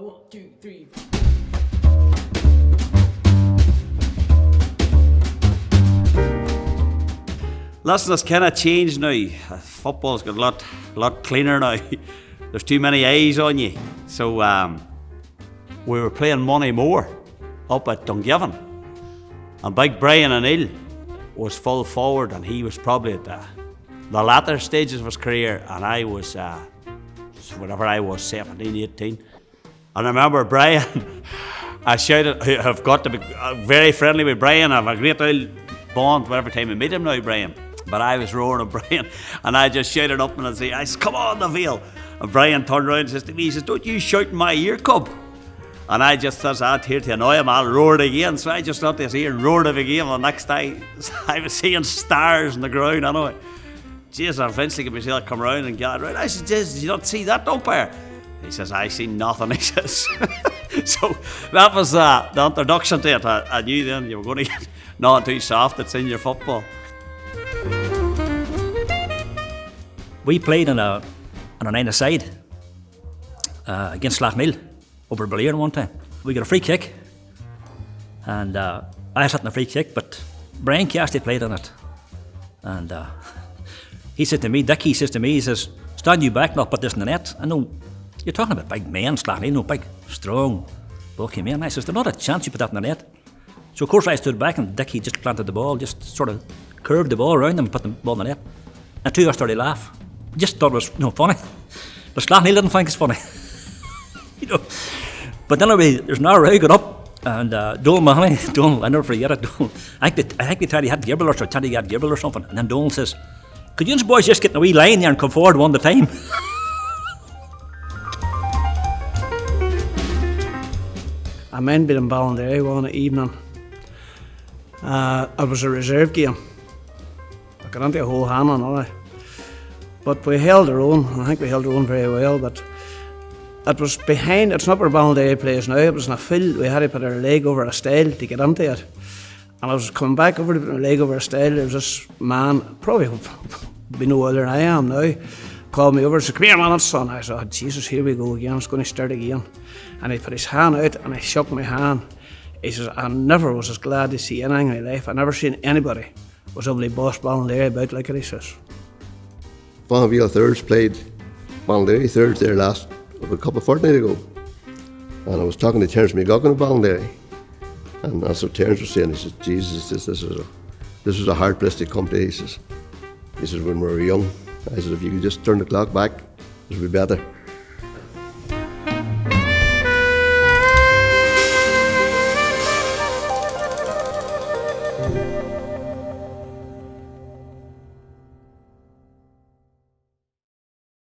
1, 2, 3. Listen, it's kind of changed now. Football's got a lot cleaner now. There's too many eyes on you. So we were playing Money More up at Dungiven. And big Brian O'Neill was full forward, and he was probably at the latter stages of his career, and I was, whatever I was, 17, 18. And I remember Brian, I shouted, I've got to be very friendly with Brian, I have a great old bond every time I meet him now, Brian. But I was roaring at Brian, and I just shouted up and I said, come on, the Vale. And Brian turned around and says to me, he says, don't you shout in my ear, cub. And I just thought, out here to annoy him, I'll roar it again. So I just got this ear and roared it again. And the next day, I was seeing stars on the ground anyway. Jeez, I eventually got myself come around and got around. I said, Jeez, did you not see that umpire? He says, I seen nothing, he says. So that was the introduction to it. I knew then you were going to get not too soft, it's in your football. We played on a nine-a-side against Slaughtneil over Ballier one time. We got a free kick, and I was hitting a free kick, but Brian Cassidy played on it. And he said to me, Dick, he says, stand you back, not put this in the net. I know, you're talking about big men, Slaughtneil, no big, strong, bulky men. I says, there's not a chance you put that in the net. So of course I stood back, and Dick, he just planted the ball, just sort of curved the ball around them and put the ball in the net. And two of us started to laugh. Just thought it was funny. But Slaughtneil didn't think it's funny. But then there's an hour I got up, and Donal Mahoney, I'll never forget it, Donal. I think they tried to had Gibble or something. And then Donal says, could you boys just get in a wee line there and come forward one at a time? I meant being in Ballinderry one evening. It was a reserve game. I got into a whole hand on it. But we held our own, and I think we held our own very well, but it was behind, it's not where Ballinderry plays now, it was in a field. We had to put our leg over a stile to get into it. And I was coming back over to put my leg over a stile, there was this man, probably be no older than I am now, called me over and said, come here man, son. I said, oh, Jesus, here we go again, it's going to start again. And he put his hand out and I shook my hand. He says, I never was as glad to see anything in my life. I never seen anybody was able to boss Ballinderry about like it, he says. Faughanvale thirds played Ballinderry thirds there a couple of fortnights ago. And I was talking to Terence McGuckin of Ballinderry. And that's what Terence was saying. He says, Jesus, this was a hard place to come to, he says. He says, when we were young, I said, if you could just turn the clock back, it would be better.